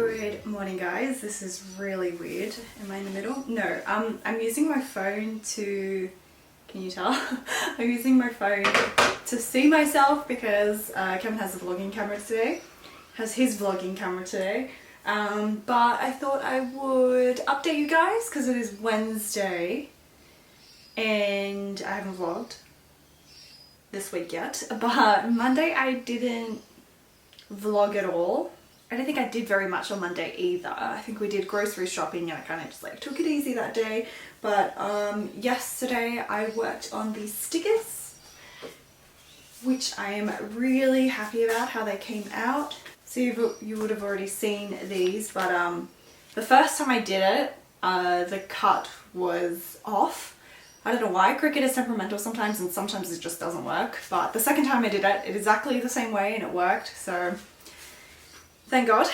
Good morning, guys. This is really weird. Am I in the middle? No, I'm using my phone to, can you tell? I'm using my phone to see myself because Kevin has a vlogging camera today, has his vlogging camera today. But I thought I would update you guys because it is Wednesday and I haven't vlogged this week yet. But Monday I didn't vlog at all. I don't think I did very much on Monday either. I think we did grocery shopping and I kind of just like took it easy that day. But yesterday I worked on these stickers, which I am really happy about how they came out. So you would have already seen these, but the first time I did it, the cut was off. I don't know why. Cricut is temperamental sometimes and sometimes it just doesn't work. But the second time I did it, exactly the same way and it worked. So thank God.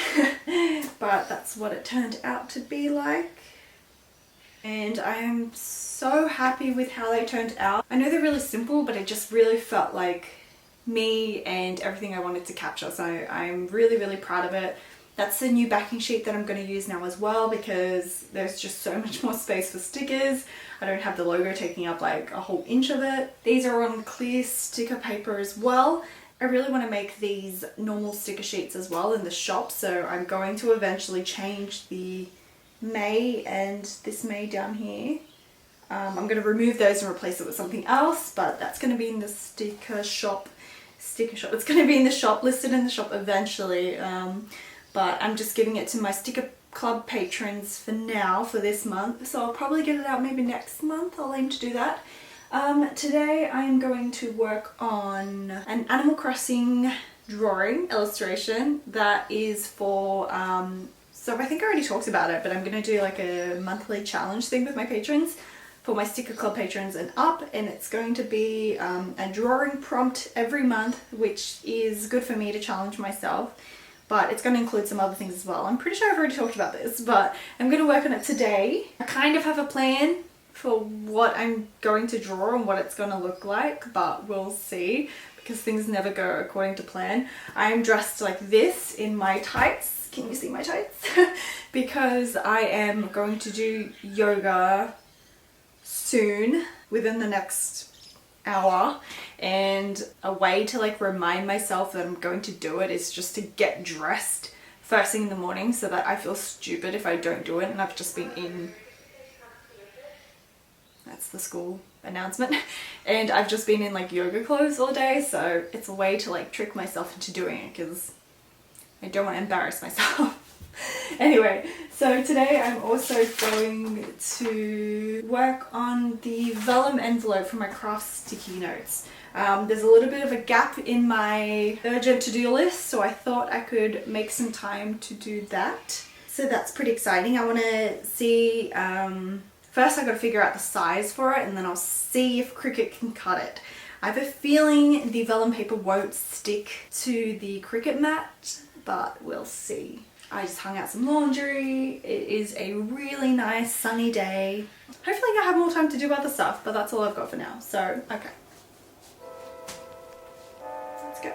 But that's what it turned out to be like. And I am so happy with how they turned out. I know they're really simple, but it just really felt like me and everything I wanted to capture. So I'm really, really proud of it. That's the new backing sheet that I'm going to use now as well because there's just so much more space for stickers. I don't have the logo taking up like a whole inch of it. These are on clear sticker paper as well. I really want to make these normal sticker sheets as well in the shop, so I'm going to eventually change the May and this May down here. I'm going to remove those and replace it with something else, but that's going to be in the sticker shop. It's going to be in the shop, listed in the shop eventually, but I'm just giving it to my sticker club patrons for now, for this month, so I'll probably get it out maybe next month. I'll aim to do that. Today I'm going to work on an Animal Crossing drawing illustration that is for, so I think I already talked about it, but I'm going to do like a monthly challenge thing with my patrons, for my sticker club patrons and up, and it's going to be a drawing prompt every month, which is good for me to challenge myself, but it's going to include some other things as well. I'm pretty sure I've already talked about this, but I'm going to work on it today. I kind of have a plan for what I'm going to draw and what it's going to look like, but we'll see because things never go according to plan. I'm dressed like this in my tights. Can you see my tights? Because I am going to do yoga soon, within the next hour, and a way to like remind myself that I'm going to do it is just to get dressed first thing in the morning so that I feel stupid if I don't do it. And I've just been in, that's the school announcement, and I've just been in like yoga clothes all day, so it's a way to like trick myself into doing it because I don't want to embarrass myself. Anyway, so today I'm also going to work on the vellum envelope for my craft sticky notes. There's a little bit of a gap in my urgent to-do list, so I thought I could make some time to do that. So that's pretty exciting. I want to see, first I've got to figure out the size for it, and then I'll see if Cricut can cut it. I have a feeling the vellum paper won't stick to the Cricut mat, but we'll see. I just hung out some laundry. It is a really nice sunny day. Hopefully I have more time to do other stuff, but that's all I've got for now. So, okay. Let's go.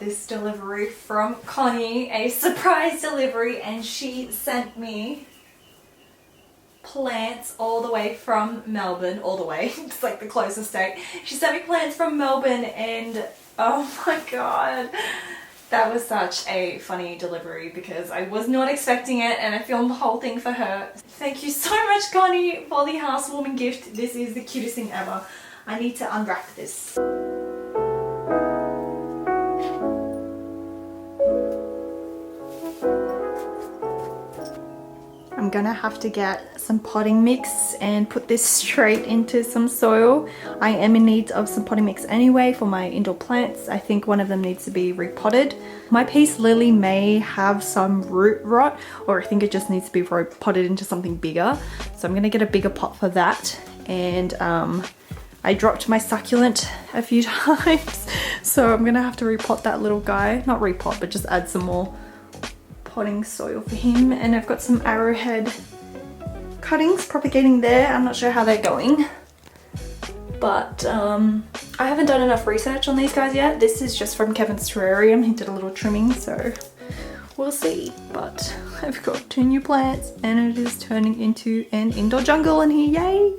this delivery from Connie, a surprise delivery, and she sent me plants all the way from Melbourne, all the way, it's like the closest state. She sent me plants from Melbourne and oh my god, that was such a funny delivery because I was not expecting it and I filmed the whole thing for her. Thank you so much, Connie, for the housewarming gift. This is the cutest thing ever. I need to unwrap this. I'm gonna have to get some potting mix and put this straight into some soil. I am in need of some potting mix anyway for my indoor plants. I think one of them needs to be repotted. My peace lily may have some root rot, or I think it just needs to be potted into something bigger. So I'm gonna get a bigger pot for that. And I dropped my succulent a few times, so I'm gonna have to repot that little guy. Not repot, but just add some more potting soil for him. And I've got some arrowhead cuttings propagating there. I'm not sure how they're going, but I haven't done enough research on these guys yet. This is just from Kevin's terrarium. He did a little trimming, so we'll see. But I've got 2 new plants and it is turning into an indoor jungle in here, yay!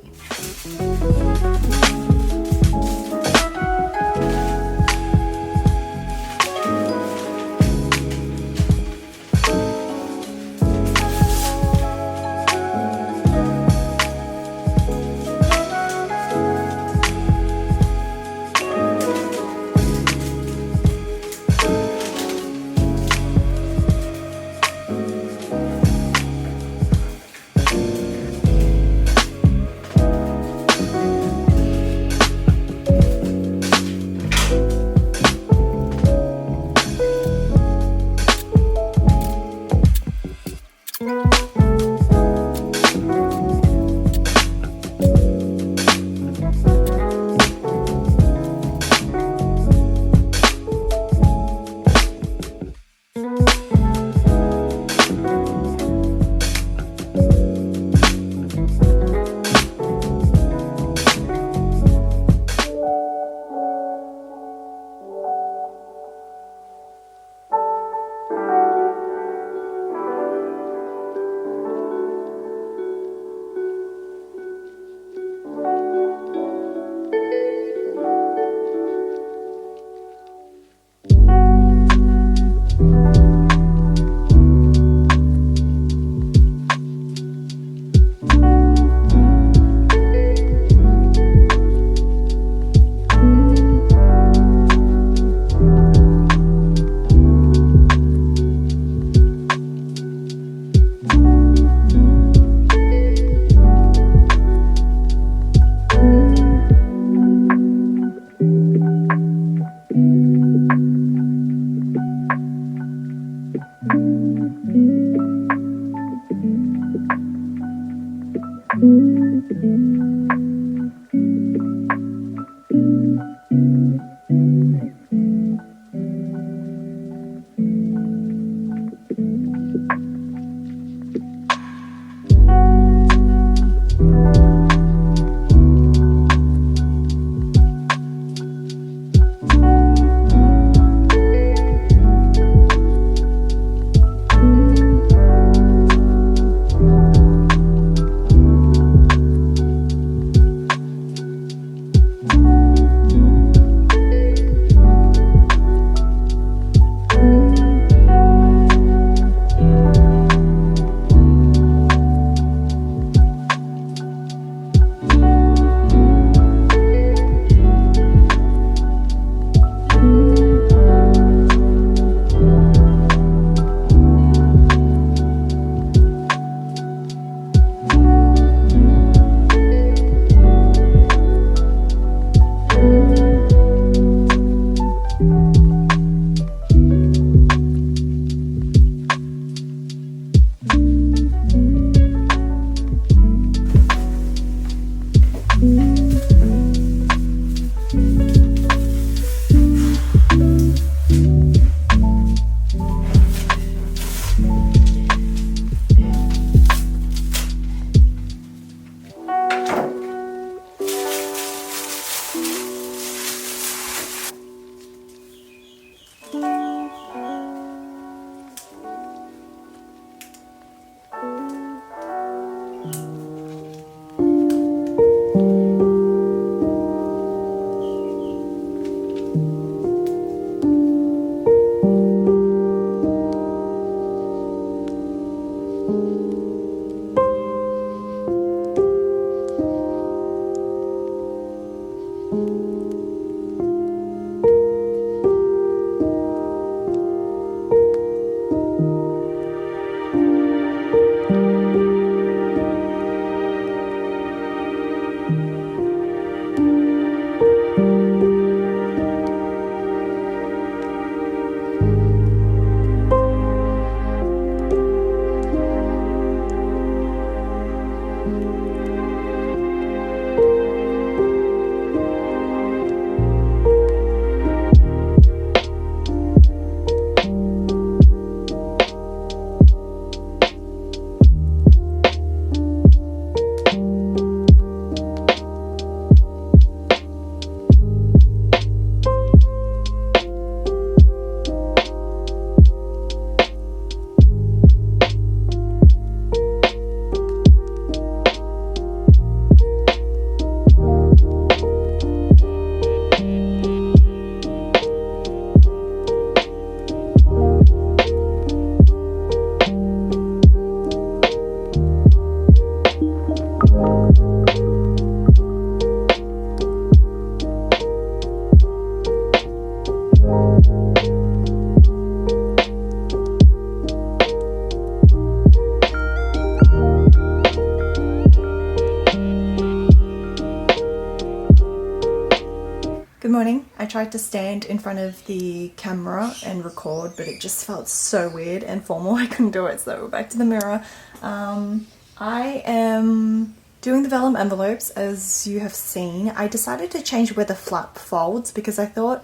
Good morning. I tried to stand in front of the camera and record, but it just felt so weird and formal. I couldn't do it, so back to the mirror. I am doing the vellum envelopes, as you have seen. I decided to change where the flap folds because I thought,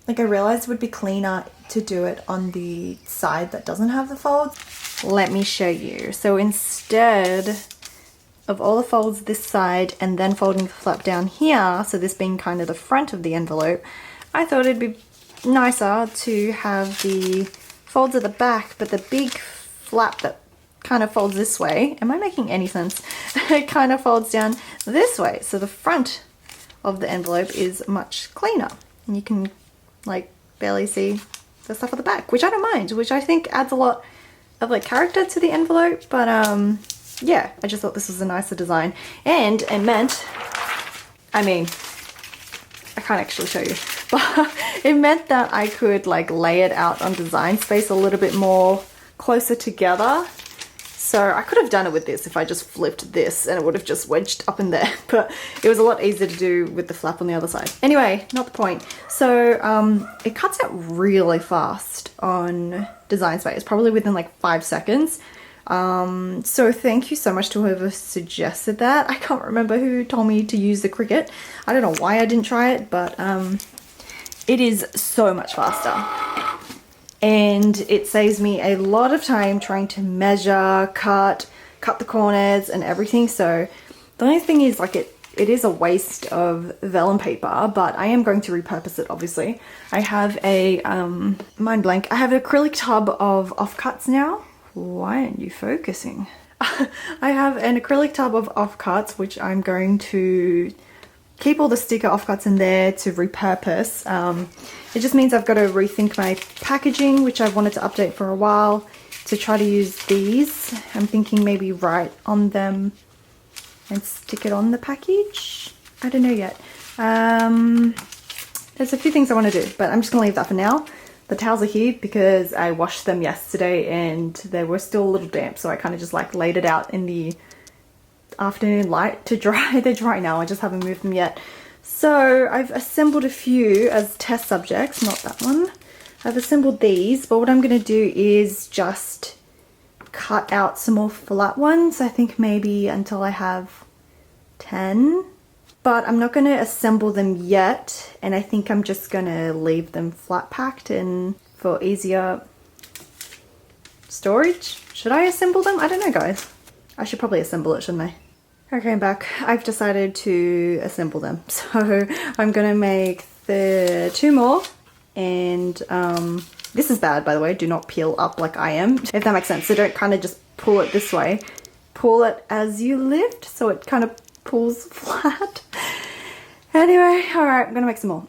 I realized it would be cleaner to do it on the side that doesn't have the folds. Let me show you. So instead of all the folds this side and then folding the flap down here, so this being kind of the front of the envelope, I thought it'd be nicer to have the folds at the back, but the big flap that kind of folds this way, am I making any sense? It kind of folds down this way, so the front of the envelope is much cleaner, and you can barely see the stuff at the back, which I don't mind, which I think adds a lot of character to the envelope. But yeah, I just thought this was a nicer design, and it meant, I can't actually show you, but it meant that I could lay it out on Design Space a little bit more closer together. So I could have done it with this if I just flipped this and it would have just wedged up in there, but it was a lot easier to do with the flap on the other side. Anyway, not the point. So it cuts out really fast on Design Space, probably within 5 seconds. So thank you so much to whoever suggested that. I can't remember who told me to use the Cricut. I don't know why I didn't try it, but it is so much faster. And it saves me a lot of time trying to measure, cut the corners and everything. So the only thing is it is a waste of vellum paper, but I am going to repurpose it, obviously. I have a, mind blank, I have an acrylic tub of offcuts now. Why aren't you focusing? I have an acrylic tub of offcuts, which I'm going to keep all the sticker offcuts in there to repurpose. It just means I've got to rethink my packaging, which I've wanted to update for a while, to try to use these. I'm thinking maybe write on them and stick it on the package. I don't know yet. There's a few things I want to do, but I'm just gonna leave that for now. The towels are here because I washed them yesterday and they were still a little damp, so I kind of just laid it out in the afternoon light to dry. They're dry now, I just haven't moved them yet. So I've assembled a few as test subjects, not that one. I've assembled these, but what I'm going to do is just cut out some more flat ones. I think maybe until I have 10. But I'm not going to assemble them yet, and I think I'm just going to leave them flat packed and for easier storage. Should I assemble them? I don't know, guys. I should probably assemble it, shouldn't I? Okay, I'm back. I've decided to assemble them. So I'm going to make the 2 more, and this is bad, by the way. Do not peel up like I am, if that makes sense. So don't kind of just pull it this way. Pull it as you lift, so it kind of pulls flat. Anyway, alright, I'm gonna make some more.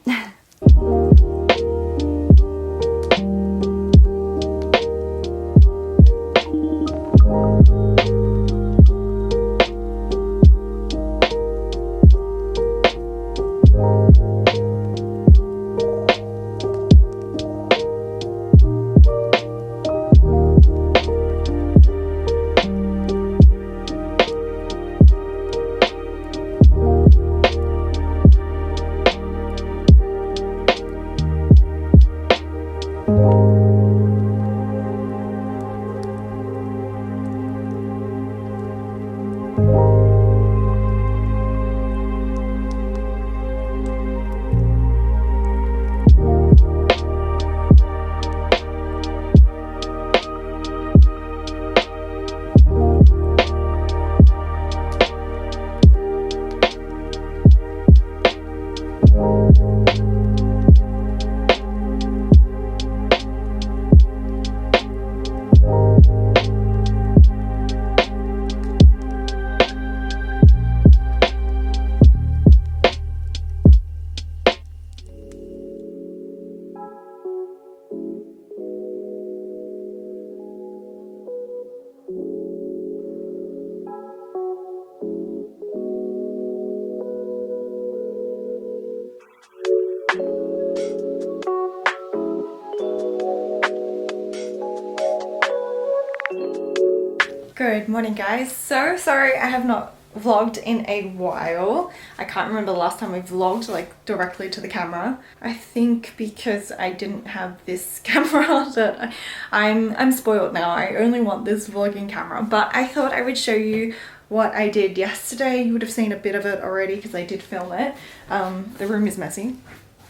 Good morning, guys. So sorry I have not vlogged in a while. I can't remember the last time I vlogged like directly to the camera. I think because I didn't have this camera that I'm spoiled now. I only want this vlogging camera, but I thought I would show you what I did yesterday. You would have seen a bit of it already because I did film it. The room is messy,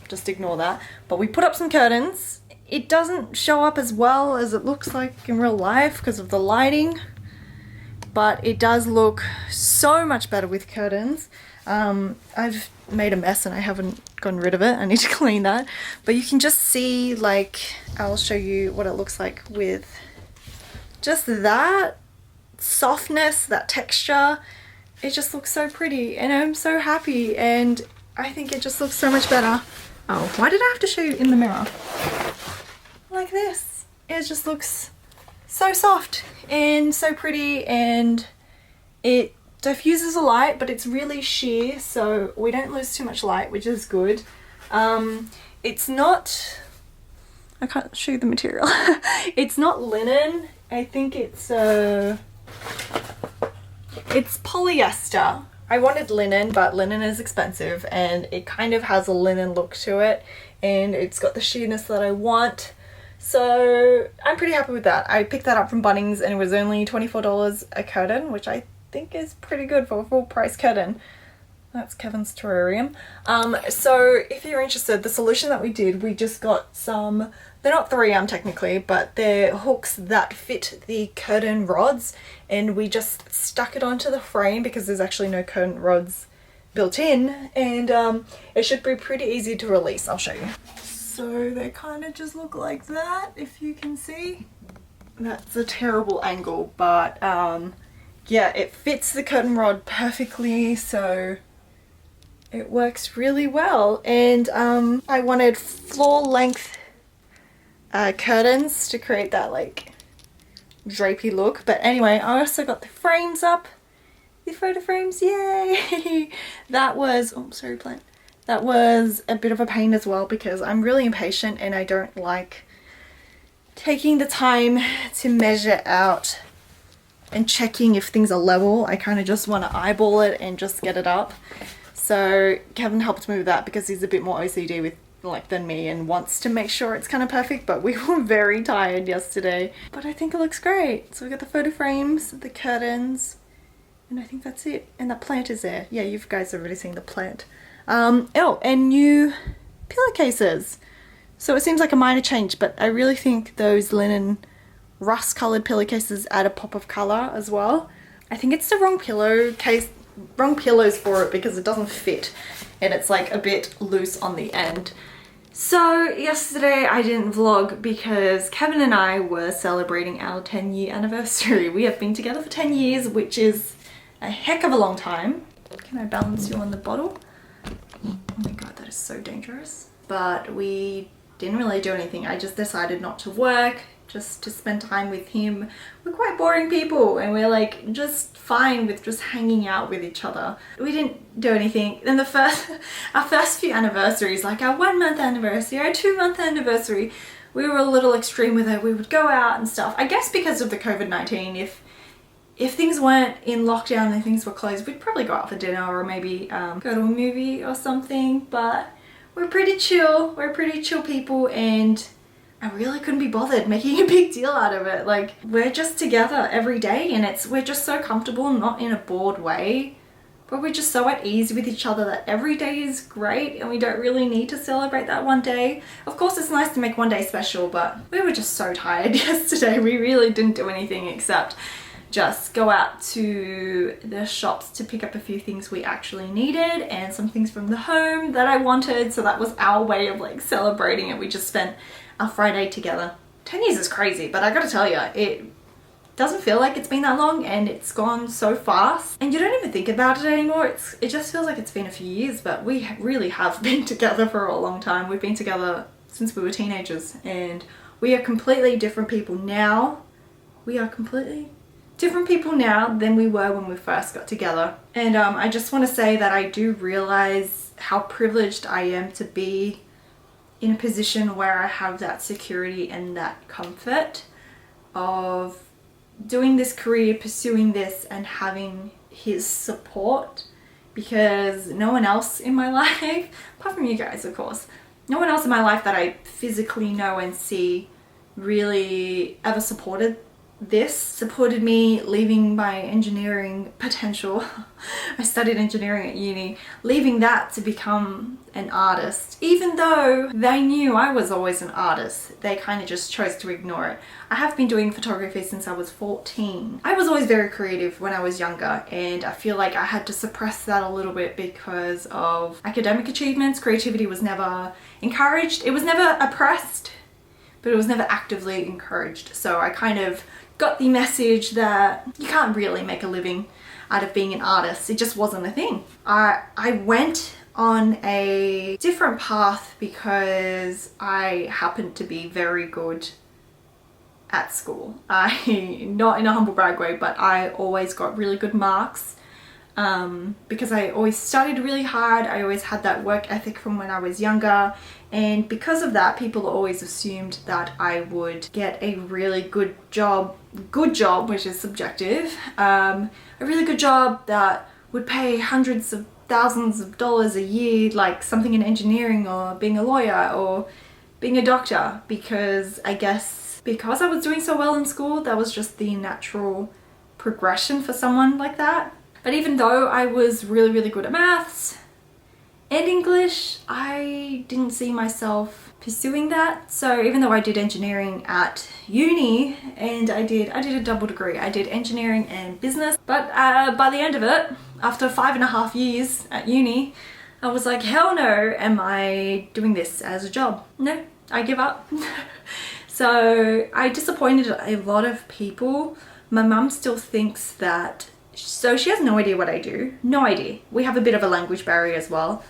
just ignore that. But we put up some curtains. It doesn't show up as well as it looks like in real life because of the lighting, but it does look so much better with curtains. I've made a mess and I haven't gotten rid of it. I need to clean that. But you can just see, like, I'll show you what it looks like with just that softness, that texture. It just looks so pretty and I'm so happy, and I think it just looks so much better. Oh, why did I have to show you in the mirror? Like this. It just looks so soft and so pretty, and it diffuses the light, but it's really sheer, so we don't lose too much light, which is good. It's not, I can't show you the material. It's not linen. I think it's polyester. I wanted linen, but linen is expensive and it kind of has a linen look to it, and it's got the sheerness that I want. So I'm pretty happy with that. I picked that up from Bunnings and it was only $24 a curtain, which I think is pretty good for a full price curtain. That's Kevin's terrarium. So if you're interested, the solution that we did, we just got some, they're not 3M technically, but they're hooks that fit the curtain rods, and we just stuck it onto the frame because there's actually no curtain rods built in, and it should be pretty easy to release. I'll show you. So they kind of just look like that, if you can see. That's a terrible angle, but yeah, it fits the curtain rod perfectly, so it works really well. And I wanted floor length curtains to create that like drapey look. But anyway, I also got the frames up, the photo frames, yay! That was, oh sorry plant. That was a bit of a pain as well because I'm really impatient and I don't like taking the time to measure out and checking if things are level. I kind of just want to eyeball it and just get it up. So Kevin helped me with that because he's a bit more OCD with than me and wants to make sure it's kind of perfect, but we were very tired yesterday. But I think it looks great. So we got the photo frames, the curtains, and I think that's it. And that plant is there. Yeah, you guys have already seen the plant. Oh, and new pillowcases. So it seems like a minor change, but I really think those linen rust colored pillowcases add a pop of color as well. I think it's the wrong pillows for it because it doesn't fit and it's like a bit loose on the end. So yesterday I didn't vlog because Kevin and I were celebrating our 10-year anniversary. We have been together for 10 years, which is a heck of a long time. Can I balance you on the bottle? Oh my god, that is so dangerous. But we didn't really do anything. I just decided not to work, just to spend time with him. We're quite boring people and we're like just fine with just hanging out with each other. We didn't do anything. Then our first few anniversaries, like our 1 month anniversary, our 2 month anniversary, we were a little extreme with it. We would go out and stuff. I guess because of the COVID-19, if things weren't in lockdown and things were closed, we'd probably go out for dinner or maybe go to a movie or something, but we're pretty chill. We're pretty chill people, and I really couldn't be bothered making a big deal out of it. Like, we're just together every day and we're just so comfortable, not in a bored way, but we're just so at ease with each other that every day is great and we don't really need to celebrate that one day. Of course, it's nice to make one day special, but we were just so tired yesterday. We really didn't do anything except just go out to the shops to pick up a few things we actually needed and some things from the home that I wanted. So that was our way of like celebrating it. We just spent our Friday together. 10 years is crazy, but I gotta tell you, it doesn't feel like it's been that long and it's gone so fast and you don't even think about it anymore. It just feels like it's been a few years, but we really have been together for a long time. We've been together since we were teenagers and we are completely different people now. We are completely different people now than we were when we first got together. And I just want to say that I do realize how privileged I am to be in a position where I have that security and that comfort of doing this career, pursuing this, and having his support, because no one else in my life, apart from you guys of course, no one else in my life that I physically know and see really ever supported me leaving my engineering potential. I studied engineering at uni, leaving that to become an artist. Even though they knew I was always an artist, they kind of just chose to ignore it. I have been doing photography since I was 14. I was always very creative when I was younger, and I feel like I had to suppress that a little bit because of academic achievements. Creativity was never encouraged. It was never oppressed, but it was never actively encouraged. So I kind of got the message that you can't really make a living out of being an artist. It just wasn't a thing. I went on a different path because I happened to be very good at school. Not in a humble brag way, but I always got really good marks because I always studied really hard. I always had that work ethic from when I was younger, and because of that, people always assumed that I would get a really good job, which is subjective, a really good job that would pay hundreds of thousands of dollars a year, like something in engineering or being a lawyer or being a doctor, because I guess because I was doing so well in school, that was just the natural progression for someone like that. But even though I was really, really good at maths and English, I didn't see myself pursuing that. So even though I did engineering at uni, and I did a double degree, I did engineering and business, but by the end of it, after 5.5 years at uni, I was like, hell no, am I doing this as a job? No, I give up. So I disappointed a lot of people. My mum still thinks that, so she has no idea what I do. No idea. We have a bit of a language barrier as well.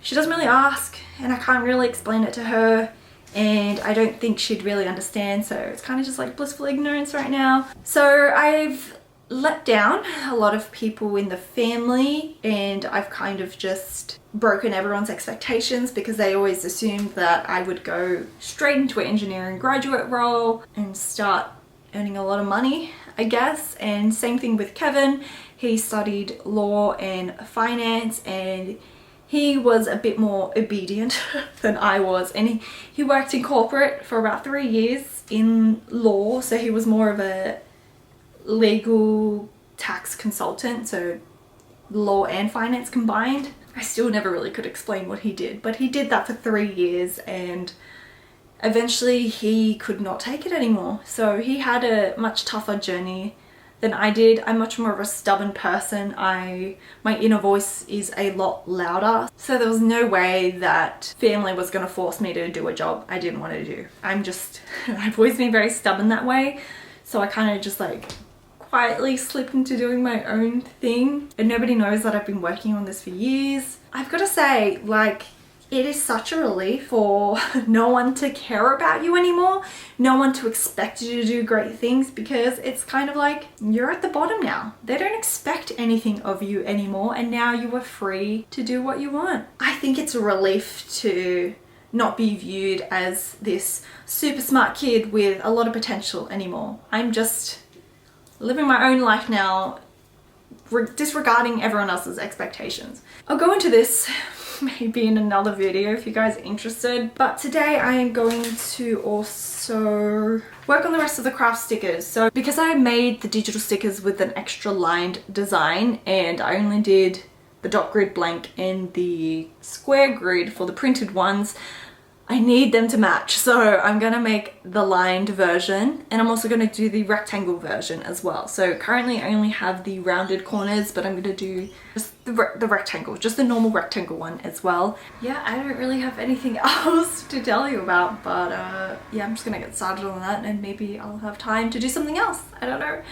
She doesn't really ask, and I can't really explain it to her, and I don't think she'd really understand, so it's kind of just like blissful ignorance right now. So I've let down a lot of people in the family, and I've kind of just broken everyone's expectations because they always assumed that I would go straight into an engineering graduate role and start earning a lot of money, I guess. And same thing with Kevin. He studied law and finance, and he was a bit more obedient than I was, and he worked in corporate for about 3 years in law, so he was more of a legal tax consultant, so law and finance combined. I still never really could explain what he did, but he did that for 3 years, and eventually he could not take it anymore. So he had a much tougher journey than I did. I'm much more of a stubborn person. My inner voice is a lot louder. So there was no way that family was going to force me to do a job I didn't want to do. I've always been very stubborn that way. So I kind of just like quietly slipped into doing my own thing. And nobody knows that I've been working on this for years. I've got to say, like, it is such a relief for no one to care about you anymore, no one to expect you to do great things, because it's kind of like you're at the bottom now. They don't expect anything of you anymore, and now you are free to do what you want. I think it's a relief to not be viewed as this super smart kid with a lot of potential anymore. I'm just living my own life now, disregarding everyone else's expectations. I'll go into this maybe in another video if you guys are interested, but today I am going to also work on the rest of the craft stickers. So because I made the digital stickers with an extra lined design, and I only did the dot grid blank and the square grid for the printed ones, I need them to match. So I'm gonna make the lined version, and I'm also gonna do the rectangle version as well. So currently I only have the rounded corners, but I'm gonna do just the rectangle, just the normal rectangle one as well. Yeah, I don't really have anything else to tell you about, but yeah, I'm just gonna get started on that, and maybe I'll have time to do something else. I don't know.